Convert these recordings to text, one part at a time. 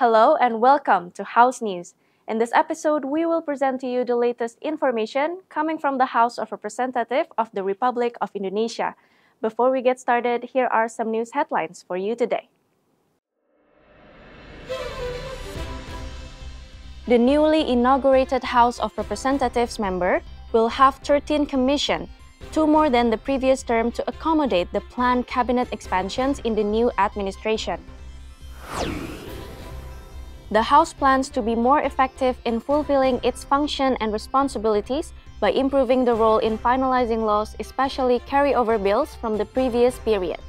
Hello and welcome to House News. In this episode, we will present to you the latest information coming from the House of Representatives of the Republic of Indonesia. Before we get started, here are some news headlines for you today. The newly inaugurated House of Representatives member will have 13 commissions, 2 more than the previous term to accommodate the planned cabinet expansions in the new administration. The House plans to be more effective in fulfilling its function and responsibilities by improving the role in finalizing laws, especially carryover bills from the previous period.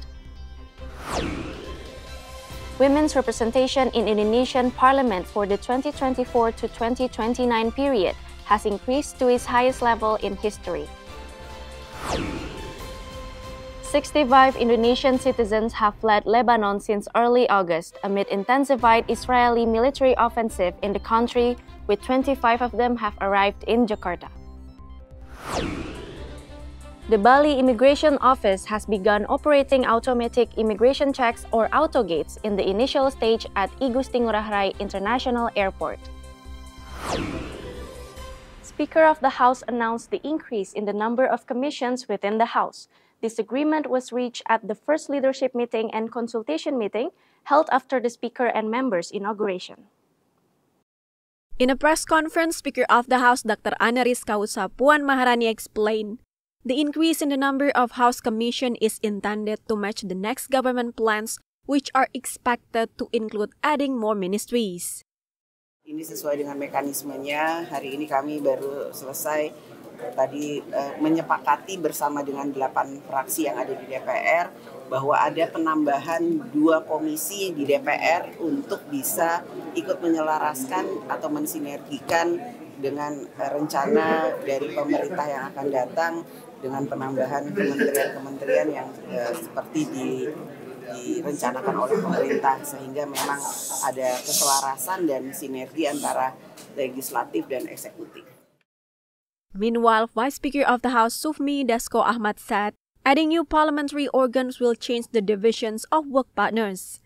Women's representation in Indonesian Parliament for the 2024 to 2029 period has increased to its highest level in history. 65 Indonesian citizens have fled Lebanon since early August amid intensified Israeli military offensive in the country, with 25 of them have arrived in Jakarta. The Bali Immigration Office has begun operating automatic immigration checks or autogates in the initial stage at I Gusti Ngurah Rai International Airport. Speaker of the House announced the increase in the number of commissions within the House. This agreement was reached at the first leadership meeting and consultation meeting held after the Speaker and members' inauguration. In a press conference, Speaker of the House Dr. Ana Rizka Puan Maharani explained, the increase in the number of House Commission is intended to match the next government plans, which are expected to include adding more ministries. Ini sesuai dengan mekanismenya. Hari ini kami baru selesai tadi menyepakati bersama dengan 8 fraksi yang ada di DPR bahwa ada penambahan 2 komisi di DPR untuk bisa ikut menyelaraskan atau mensinergikan dengan rencana dari pemerintah yang akan datang dengan penambahan kementerian-kementerian yang seperti direncanakan oleh pemerintah, sehingga memang ada keselarasan dan sinergi antara legislatif dan eksekutif. Meanwhile, Vice Speaker of the House Sufmi Dasko Ahmad said, adding new parliamentary organs will change the divisions of work partners.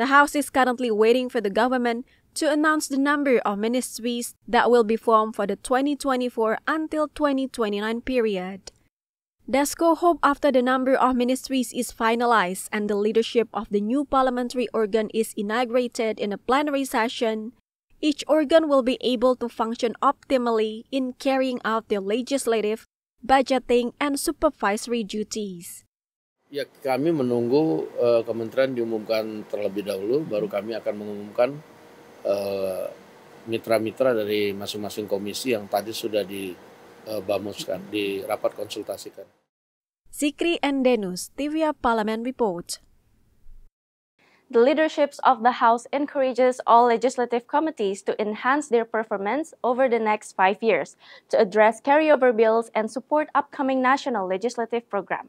The House is currently waiting for the government to announce the number of ministries that will be formed for the 2024 until 2029 period. Dasko hoped after the number of ministries is finalized and the leadership of the new parliamentary organ is inaugurated in a plenary session, each organ will be able to function optimally in carrying out their legislative, budgeting, and supervisory duties. Ya, kami menunggu kementerian diumumkan terlebih dahulu, baru kami akan mengumumkan mitra-mitra dari masing-masing komisi yang tadi sudah dibamuskan, di rapat konsultasikan. Zikri Endenus, TVA Parlemen Report. The leaderships of the House encourages all legislative committees to enhance their performance over the next 5 years to address carryover bills and support upcoming national legislative program.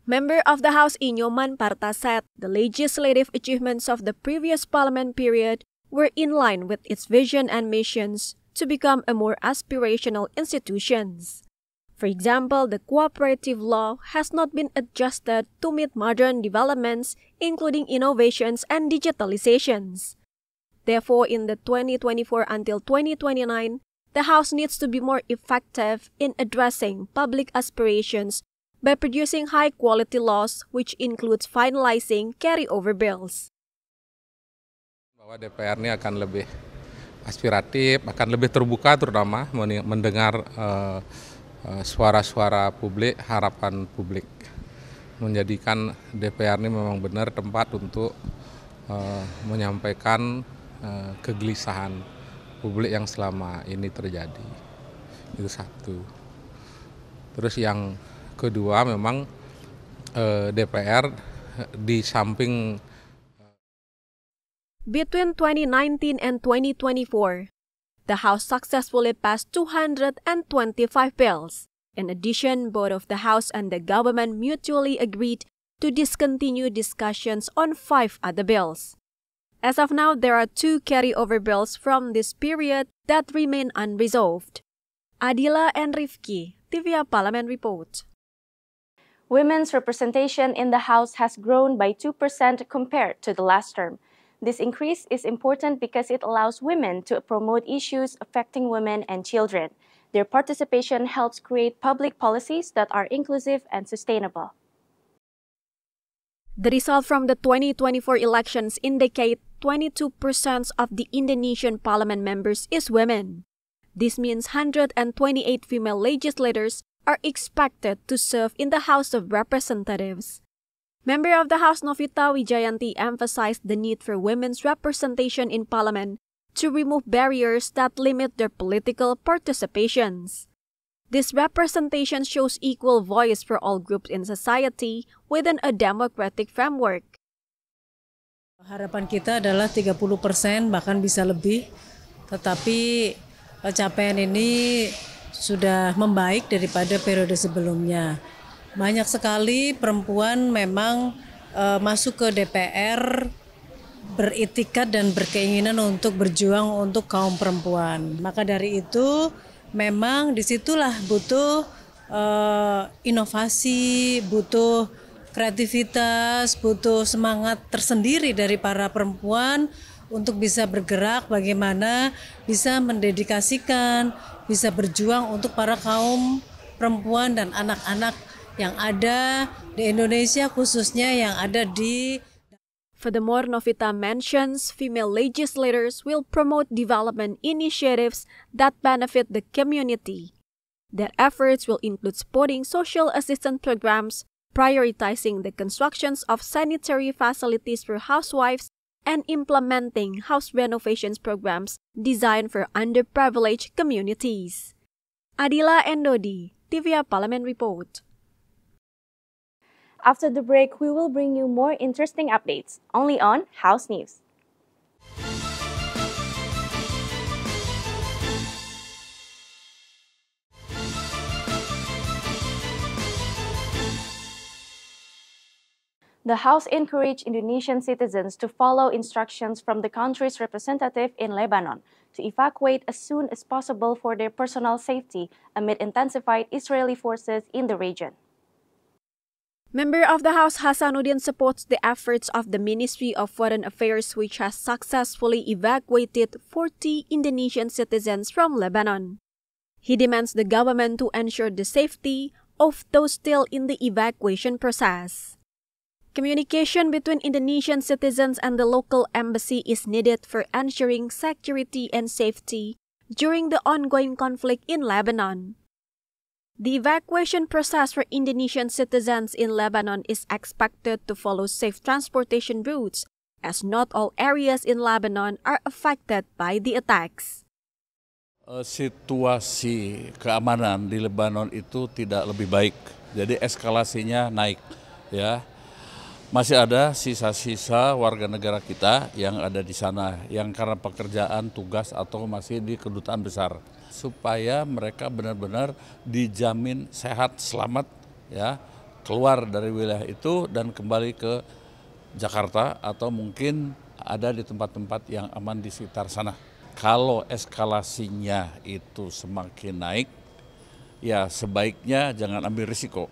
Member of the House Inyoman Parta said the legislative achievements of the previous parliament period were in line with its vision and missions to become a more aspirational institutions. For example, the cooperative law has not been adjusted to meet modern developments, including innovations and digitalizations. Therefore, in the 2024 until 2029, the House needs to be more effective in addressing public aspirations by producing high-quality laws, which includes finalizing carryover bills. Bahwa DPR ini akan lebih aspiratif, akan lebih terbuka terutama mendengar suara-suara publik, harapan publik, menjadikan DPR ini memang benar tempat untuk menyampaikan kegelisahan publik yang selama ini terjadi. Itu satu. Terus yang kedua, memang DPR di samping Between 2019 and 2024, the House successfully passed 225 bills. In addition, both of the House and the government mutually agreed to discontinue discussions on 5 other bills. As of now, there are 2 carryover bills from this period that remain unresolved. Adila and Rifki, TVA Parlemen Report. Women's representation in the House has grown by 2% compared to the last term. This increase is important because it allows women to promote issues affecting women and children. Their participation helps create public policies that are inclusive and sustainable. The result from the 2024 elections indicate 22% of the Indonesian parliament members is women. This means 128 female legislators are expected to serve in the House of Representatives. Member of the House Novita Wijayanti emphasized the need for women's representation in parliament to remove barriers that limit their political participations. This representation shows equal voice for all groups in society within a democratic framework. Harapan kita adalah 30%, bahkan bisa lebih. Tetapi capaian ini sudah membaik daripada periode sebelumnya. Banyak sekali perempuan memang masuk ke DPR beritikat dan berkeinginan untuk berjuang untuk kaum perempuan. Maka dari itu memang disitulah butuh inovasi, butuh kreativitas, butuh semangat tersendiri dari para perempuan untuk bisa bergerak bagaimana bisa mendedikasikan, bisa berjuang untuk para kaum perempuan dan anak-anak yang ada di Indonesia, khususnya yang ada di. Furthermore, Novita mentions female legislators will promote development initiatives that benefit the community. Their efforts will include supporting social assistance programs, prioritizing the constructions of sanitary facilities for housewives, and implementing house renovations programs designed for underprivileged communities. Adila Endodi, TVR Parlemen Report. After the break, we will bring you more interesting updates, only on House News. The House encouraged Indonesian citizens to follow instructions from the country's representative in Lebanon to evacuate as soon as possible for their personal safety amid intensified Israeli forces in the region. Member of the House Hasanuddin supports the efforts of the Ministry of Foreign Affairs, which has successfully evacuated 40 Indonesian citizens from Lebanon. He demands the government to ensure the safety of those still in the evacuation process. Communication between Indonesian citizens and the local embassy is needed for ensuring security and safety during the ongoing conflict in Lebanon. The evacuation process for Indonesian citizens in Lebanon is expected to follow safe transportation routes, as not all areas in Lebanon are affected by the attacks. Situasi keamanan di Lebanon itu tidak lebih baik, jadi eskalasinya naik, ya. Masih ada sisa-sisa warga negara kita yang ada di sana, yang karena pekerjaan, tugas, atau masih di kedutaan besar. Supaya mereka benar-benar dijamin sehat, selamat, ya, keluar dari wilayah itu dan kembali ke Jakarta atau mungkin ada di tempat-tempat yang aman di sekitar sana. Kalau eskalasinya itu semakin naik, ya sebaiknya jangan ambil risiko.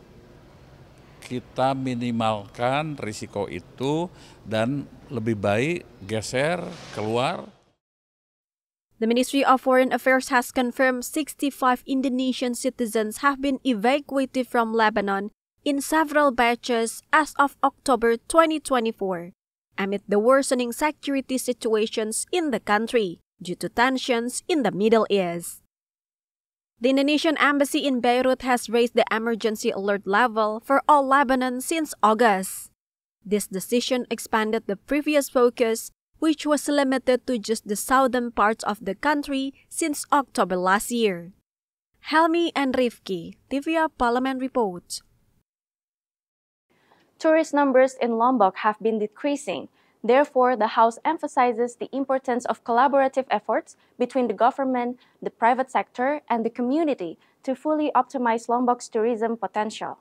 Kita minimalkan risiko itu dan lebih baik geser keluar. The Ministry of Foreign Affairs has confirmed 65 Indonesian citizens have been evacuated from Lebanon in several batches as of October 2024, amid the worsening security situations in the country due to tensions in the Middle East. The Indonesian embassy in Beirut has raised the emergency alert level for all Lebanon since August. This decision expanded the previous focus, which was limited to just the southern parts of the country since October last year. Helmi and Rifki, TVR Parlemen Report. Tourist numbers in Lombok have been decreasing. Therefore, the House emphasizes the importance of collaborative efforts between the government, the private sector, and the community to fully optimize Lombok's tourism potential.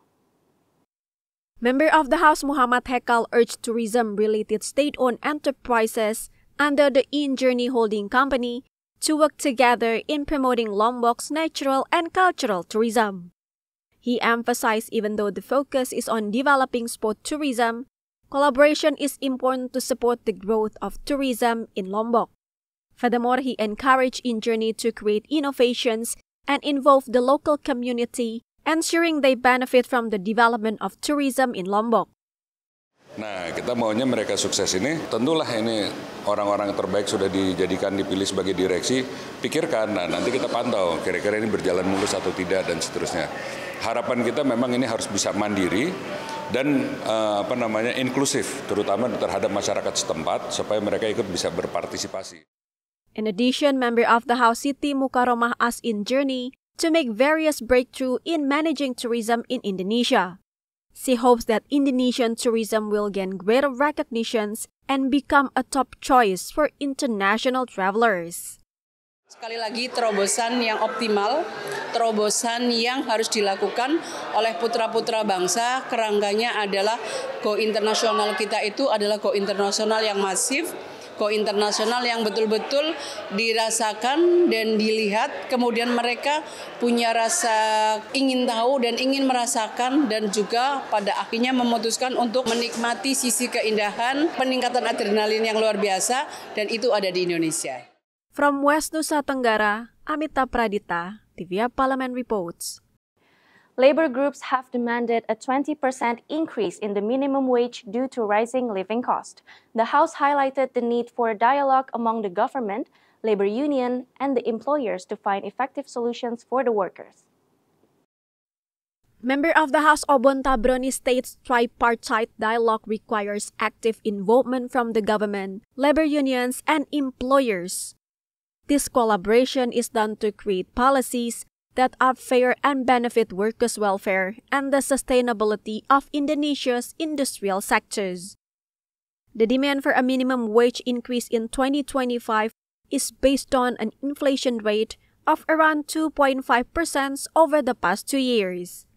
Member of the House Muhammad Hekal urged tourism-related state-owned enterprises under the In-Journey Holding Company to work together in promoting Lombok's natural and cultural tourism. He emphasized even though the focus is on developing sport tourism, Collaboration is important to support the growth of tourism in Lombok. Furthermore, he encouraged InJourney to create innovations and involve the local community, ensuring they benefit from the development of tourism in Lombok. Nah, kita maunya mereka sukses ini, tentulah ini orang-orang terbaik sudah dipilih sebagai direksi, pikirkan, nah nanti kita pantau kira-kira ini berjalan mulus atau tidak dan seterusnya. Harapan kita memang ini harus bisa mandiri dan inklusif, terutama terhadap masyarakat setempat supaya mereka ikut bisa berpartisipasi. In addition, member of the House Siti Mukaromah asked InJourney to make various breakthrough in managing tourism in Indonesia. She hopes that Indonesian tourism will gain greater recognitions and become a top choice for international travelers. Sekali lagi terobosan yang optimal, terobosan yang harus dilakukan oleh putra-putra bangsa. Kerangkanya adalah go internasional kita itu adalah go internasional yang masif, go internasional yang betul-betul dirasakan dan dilihat, kemudian mereka punya rasa ingin tahu dan ingin merasakan dan juga pada akhirnya memutuskan untuk menikmati sisi keindahan, peningkatan adrenalin yang luar biasa dan itu ada di Indonesia. From West Nusa Tenggara, Amita Pradita, TVA Parlemen reports. Labor groups have demanded a 20% increase in the minimum wage due to rising living cost. The House highlighted the need for dialogue among the government, labor union, and the employers to find effective solutions for the workers. Member of the House Obon Tabroni states tripartite dialogue requires active involvement from the government, labor unions, and employers. This collaboration is done to create policies that are fair and benefit workers' welfare and the sustainability of Indonesia's industrial sectors. The demand for a minimum wage increase in 2025 is based on an inflation rate of around 2.5% over the past 2 years.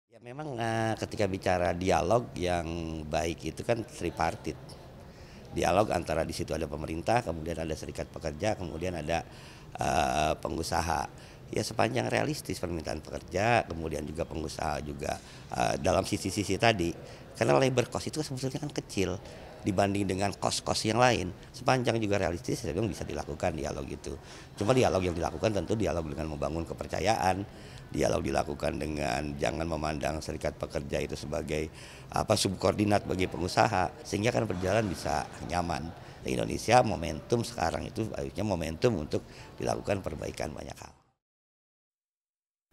Ya memang ketika bicara dialog yang baik itu kan tripartit. Dialog antara di situ ada pemerintah, kemudian ada serikat pekerja, kemudian ada pengusaha. Ya sepanjang realistis permintaan pekerja, kemudian juga pengusaha juga dalam sisi-sisi tadi. Karena labor cost itu sebetulnya kan kecil dibanding dengan cost-cost yang lain. Sepanjang juga realistis, memang bisa dilakukan dialog itu. Cuma dialog yang dilakukan tentu dialog dengan membangun kepercayaan, dialog dilakukan dengan jangan memandang serikat pekerja itu sebagai subordinat bagi pengusaha, sehingga kan berjalan bisa nyaman. Di Indonesia momentum sekarang itu harusnya momentum untuk dilakukan perbaikan banyak hal.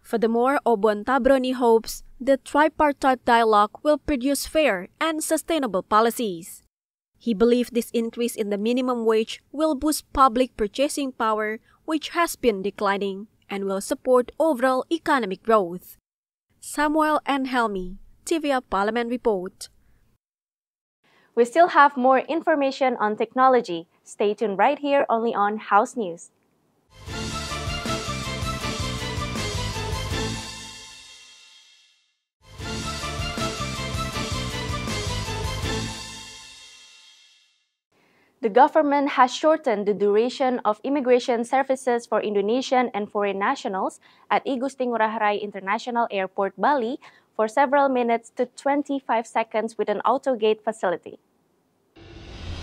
Furthermore, Obon Tabroni hopes the tripartite dialogue will produce fair and sustainable policies. He believes this increase in the minimum wage will boost public purchasing power, which has been declining, and will support overall economic growth. Samuel and Helmi, TVA Parlemen report. We still have more information on technology. Stay tuned right here only on House News. The government has shortened the duration of immigration services for Indonesian and foreign nationals at I Gusti Ngurah Rai International Airport, Bali, for several minutes to 25 seconds with an auto-gate facility.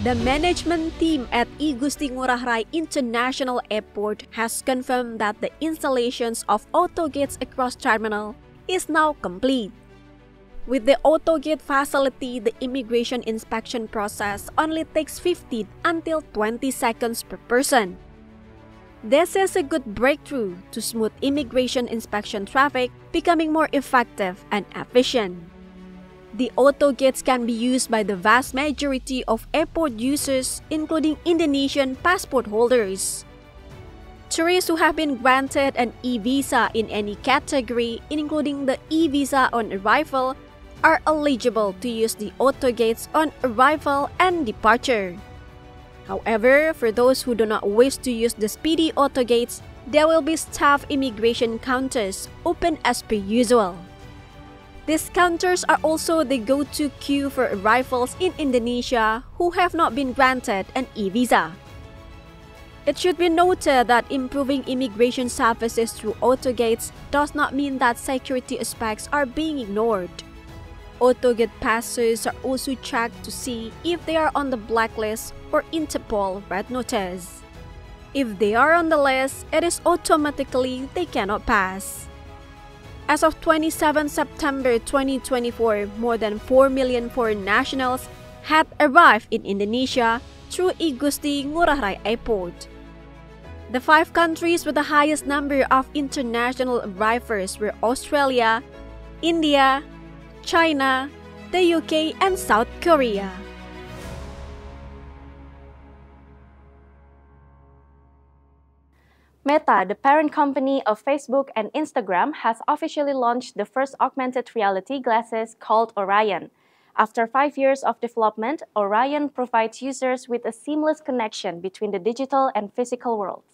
The management team at I Gusti Ngurah Rai International Airport has confirmed that the installations of auto-gates across terminal is now complete. With the auto-gate facility, the immigration inspection process only takes 15 until 20 seconds per person. This is a good breakthrough to smooth immigration inspection traffic, becoming more effective and efficient. The auto-gates can be used by the vast majority of airport users, including Indonesian passport holders. Tourists who have been granted an e-visa in any category, including the e-visa on arrival, are eligible to use the auto-gates on arrival and departure. However, for those who do not wish to use the speedy auto-gates, there will be staff immigration counters open as per usual. These counters are also the go-to queue for arrivals in Indonesia who have not been granted an e-visa. It should be noted that improving immigration services through auto-gates does not mean that security aspects are being ignored. AutoGate passers are also checked to see if they are on the blacklist or Interpol Red Notice. If they are on the list, it is automatically they cannot pass. As of 27 September 2024, more than 4 million foreign nationals had arrived in Indonesia through Igusti Ngurah Rai Airport. The 5 countries with the highest number of international arrivals were Australia, India, China, the UK, and South Korea. Meta, the parent company of Facebook and Instagram, has officially launched the first augmented reality glasses called Orion. After 5 years of development, Orion provides users with a seamless connection between the digital and physical worlds.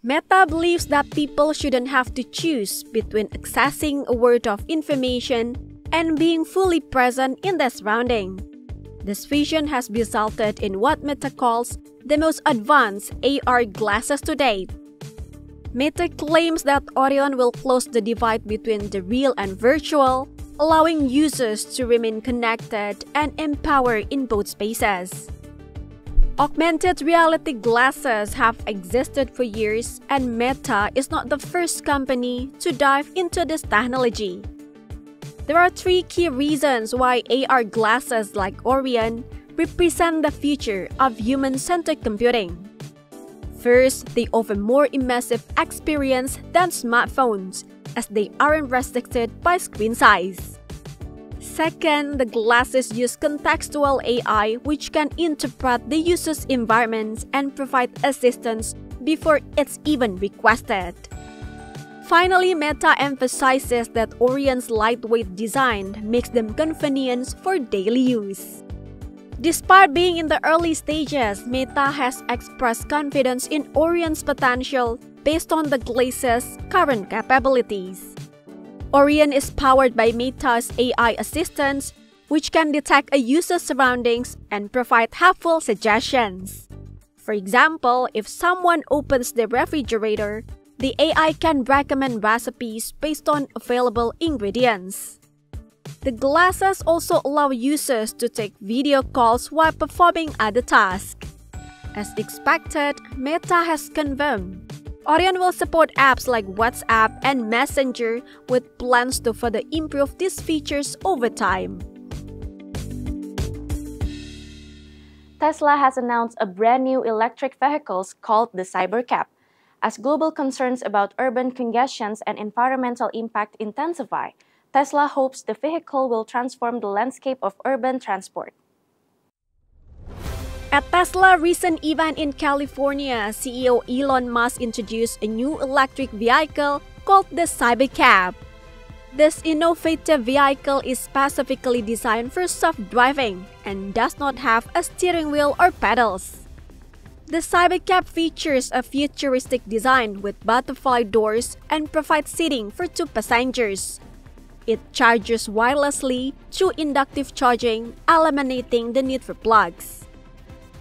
Meta believes that people shouldn't have to choose between accessing a world of information and being fully present in their surrounding. This vision has resulted in what Meta calls the most advanced AR glasses to date. Meta claims that Orion will close the divide between the real and virtual, allowing users to remain connected and empowered in both spaces. Augmented reality glasses have existed for years, and Meta is not the first company to dive into this technology. There are 3 key reasons why AR glasses like Orion represent the future of human-centered computing. First, they offer more immersive experience than smartphones, as they aren't restricted by screen size. Second, the glasses use contextual AI, which can interpret the user's environments and provide assistance before it's even requested. Finally, Meta emphasizes that Orion's lightweight design makes them convenient for daily use. Despite being in the early stages, Meta has expressed confidence in Orion's potential based on the glasses' current capabilities. Orion is powered by Meta's AI assistants, which can detect a user's surroundings and provide helpful suggestions. For example, if someone opens the refrigerator, the AI can recommend recipes based on available ingredients. The glasses also allow users to take video calls while performing other tasks. As expected, Meta has confirmed Orion will support apps like WhatsApp and Messenger, with plans to further improve these features over time. Tesla has announced a brand new electric vehicle called the Cybercab. As global concerns about urban congestion and environmental impact intensify, Tesla hopes the vehicle will transform the landscape of urban transport. At Tesla's recent event in California, CEO Elon Musk introduced a new electric vehicle called the Cybercab. This innovative vehicle is specifically designed for self-driving and does not have a steering wheel or pedals. The Cybercab features a futuristic design with butterfly doors and provides seating for 2 passengers. It charges wirelessly through inductive charging, eliminating the need for plugs.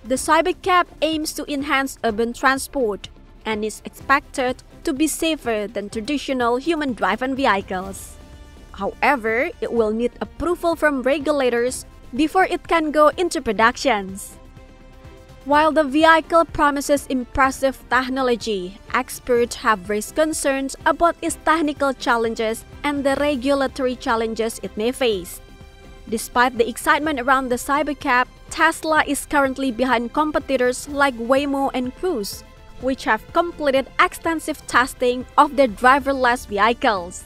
The Cybercab aims to enhance urban transport and is expected to be safer than traditional human-driven vehicles. However, it will need approval from regulators before it can go into productions. While the vehicle promises impressive technology, experts have raised concerns about its technical challenges and the regulatory challenges it may face. Despite the excitement around the Cybercab, Tesla is currently behind competitors like Waymo and Cruise, which have completed extensive testing of their driverless vehicles.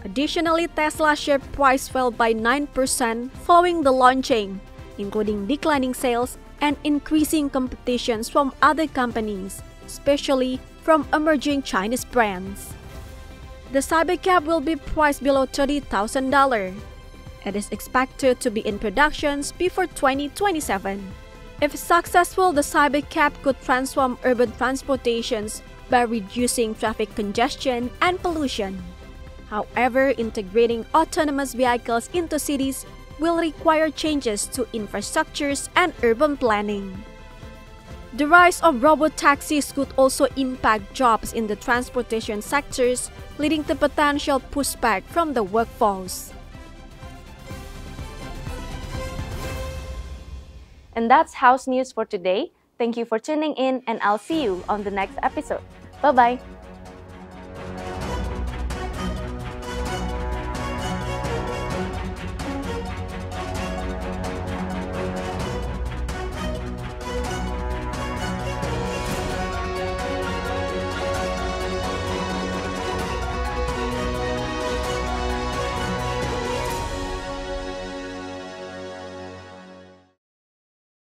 Additionally, Tesla's share price fell by 9% following the launching, including declining sales and increasing competitions from other companies, especially from emerging Chinese brands. The Cybercab will be priced below $30,000. It is expected to be in productions before 2027. If successful, the Cybercab could transform urban transportations by reducing traffic congestion and pollution. However, integrating autonomous vehicles into cities will require changes to infrastructures and urban planning. The rise of robotaxis could also impact jobs in the transportation sectors, leading to potential pushback from the workforce. And that's House News for today. Thank you for tuning in, and I'll see you on the next episode. Bye-bye.